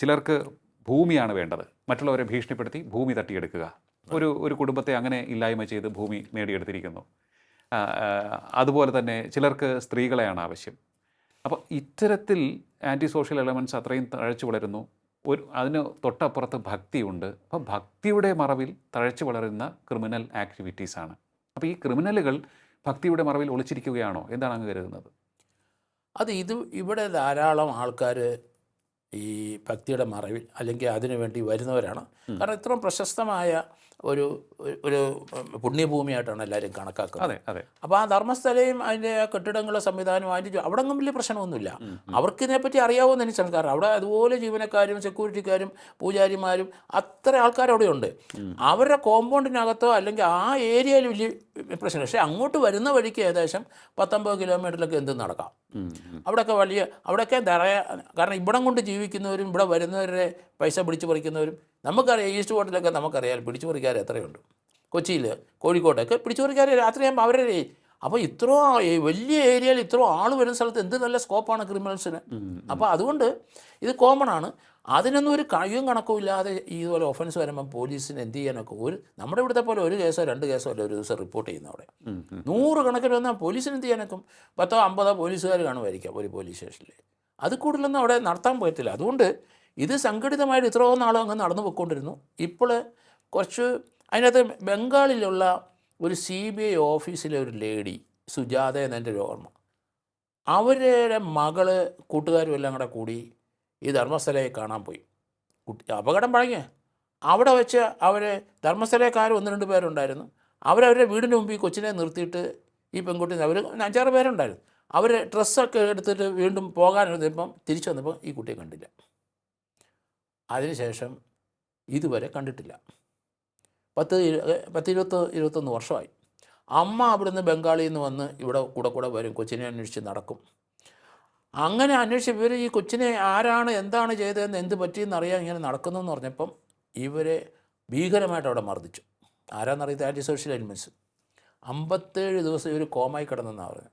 ചിലർക്ക് ഭൂമിയാണ് വേണ്ടത്. മറ്റുള്ളവരെ ഭീഷണിപ്പെടുത്തി ഭൂമി തട്ടിയെടുക്കുക. ഒരു കുടുംബത്തെ അങ്ങനെ ഇല്ലായ്മ ചെയ്ത് ഭൂമി നേടിയെടുത്തിരിക്കുന്നു. അതുപോലെ തന്നെ ചിലർക്ക് സ്ത്രീകളെയാണ് ആവശ്യം. അപ്പോൾ ഇത്തരത്തിൽ ആൻറ്റി സോഷ്യൽ എലമെൻറ്റ്സ് അത്രയും തഴച്ചു വളരുന്നു. അതിന് തൊട്ടപ്പുറത്ത് ഭക്തിയുണ്ട്. അപ്പോൾ ഭക്തിയുടെ മറവിൽ തഴച്ചു വളരുന്ന ക്രിമിനൽ ആക്ടിവിറ്റീസാണ്. അപ്പോൾ ഈ ക്രിമിനലുകൾ ഭക്തിയുടെ മറവിൽ ഒളിച്ചിരിക്കുകയാണോ? എന്താണ് അങ്ങ് കരുതുന്നത്? ഇവിടെ ധാരാളം ആൾക്കാർ ഈ ഭക്തിയുടെ മറവിൽ അല്ലെങ്കിൽ അതിനു വേണ്ടി വരുന്നവരാണ്. കാരണം ഇത്രയും പ്രശസ്തമായ ഒരു ഒരു പുണ്യഭൂമിയായിട്ടാണ് എല്ലാവരും കണക്കാക്കുന്നത്. അതെ. അപ്പോൾ ആ ധർമ്മസ്ഥലയും അതിൻ്റെ കെട്ടിടങ്ങളും സംവിധാനവും അതിൻ്റെ അവിടെ ഒന്നും വലിയ പ്രശ്നമൊന്നുമില്ല. അവർക്ക് ഇതിനെപ്പറ്റി അറിയാവുന്ന എനിക്ക് കാരണം അവിടെ അതുപോലെ ജീവനക്കാരും സെക്യൂരിറ്റിക്കാരും പൂജാരിമാരും അത്ര ആൾക്കാരവിടെ ഉണ്ട്. അവരുടെ കോമ്പൗണ്ടിനകത്തോ അല്ലെങ്കിൽ ആ ഏരിയയിൽ വലിയ പ്രശ്നം. പക്ഷേ അങ്ങോട്ട് വരുന്ന വഴിക്ക് ഏകദേശം 19 കിലോമീറ്ററിലൊക്കെ എന്തും നടക്കാം. അവിടെയൊക്കെ കാരണം ഇവിടം കൊണ്ട് ജീവിക്കുന്നവരും ഇവിടെ വരുന്നവരെ പൈസ പിടിച്ചു പറിക്കുന്നവരും നമുക്കറിയാം. ഈസ്റ്റ് കോട്ടിലൊക്കെ നമുക്കറിയാം പിടിച്ചു പറിക്കാർ എത്രയുണ്ട്. കൊച്ചിയിൽ കോഴിക്കോട്ടൊക്കെ പിടിച്ചു പറിക്കാർ രാത്രിയാകുമ്പോൾ അവരെ. അപ്പോൾ ഇത്രയും വലിയ ഏരിയയിൽ ഇത്രയും ആൾ വരുന്ന സ്ഥലത്ത് എന്ത് നല്ല സ്കോപ്പാണ് ക്രിമിനൽസിന്. അപ്പോൾ അതുകൊണ്ട് ഇത് കോമൺ ആണ്. അതിനൊന്നും ഒരു കഴിയും കണക്കും ഇല്ലാതെ ഇതുപോലെ ഒഫൻസ് വരുമ്പം പോലീസിന് എന്ത് ചെയ്യാനൊക്കെ നമ്മുടെ ഇവിടുത്തെ പോലെ ഒരു കേസോ 2 കേസോ അല്ല ഒരു ദിവസം റിപ്പോർട്ട് ചെയ്യുന്ന അവിടെ 100 കണക്കിന് വന്നാൽ പോലീസിന് എന്ത് ചെയ്യാനൊക്കും 10-50 പോലീസുകാർ കാണുമായിരിക്കാം ഒരു പോലീസ് സ്റ്റേഷനിൽ. അത് കൂടുതലൊന്നും അവിടെ നടത്താൻ പറ്റില്ല. അതുകൊണ്ട് ഇത് സംഘടിതമായിട്ട് ഇത്രയോ നാളും അങ്ങ് നടന്നു പോയിക്കൊണ്ടിരുന്നു. ഇപ്പോൾ കുറച്ച് അതിനകത്ത് ബംഗാളിലുള്ള ഒരു CBI ഓഫീസിലെ ഒരു ലേഡി സുജാത എന്നെൻ്റെ ഒരു ഓർമ്മ, അവരുടെ മകള് കൂട്ടുകാരും എല്ലാം കൂടെ കൂടി ഈ ധർമ്മസ്ഥലയെ കാണാൻ പോയി. അപകടം പഴങ്ങിയ അവിടെ വെച്ച് അവർ ധർമ്മസ്ഥലക്കാർ 1-2 പേരുണ്ടായിരുന്നു. അവരവരുടെ വീടിന് മുമ്പ് ഈ കൊച്ചിനെ നിർത്തിയിട്ട് ഈ പെൺകുട്ടി അവർ 5-6 പേരുണ്ടായിരുന്നു. അവർ ഡ്രസ്സൊക്കെ എടുത്തിട്ട് വീണ്ടും പോകാനെടുത്തപ്പം തിരിച്ചു വന്നപ്പോൾ ഈ കുട്ടിയെ കണ്ടില്ല. അതിനുശേഷം ഇതുവരെ കണ്ടിട്ടില്ല. 10-21 വർഷമായി. അമ്മ അവിടുന്ന് ബംഗാളിൽ നിന്ന് വന്ന് ഇവിടെ കൂടെ വരും, കൊച്ചിനെ അന്വേഷിച്ച് നടക്കും. അങ്ങനെ അന്വേഷിച്ച് ഇവർ ഈ കൊച്ചിനെ ആരാണ് എന്താണ് ചെയ്തതെന്ന് എന്ത് പറ്റിയെന്ന് അറിയാൻ ഇങ്ങനെ നടക്കുന്നതെന്ന് പറഞ്ഞപ്പം ഇവരെ ഭീകരമായിട്ട് അവിടെ മർദ്ദിച്ചു. ആരാന്നറിയാത്ത ആൻറ്റി സോഷ്യൽ എലിമെൻറ്റ്സ്. 57 ദിവസം ഇവർ കോമായി കിടന്നെന്നാണ് പറഞ്ഞത്.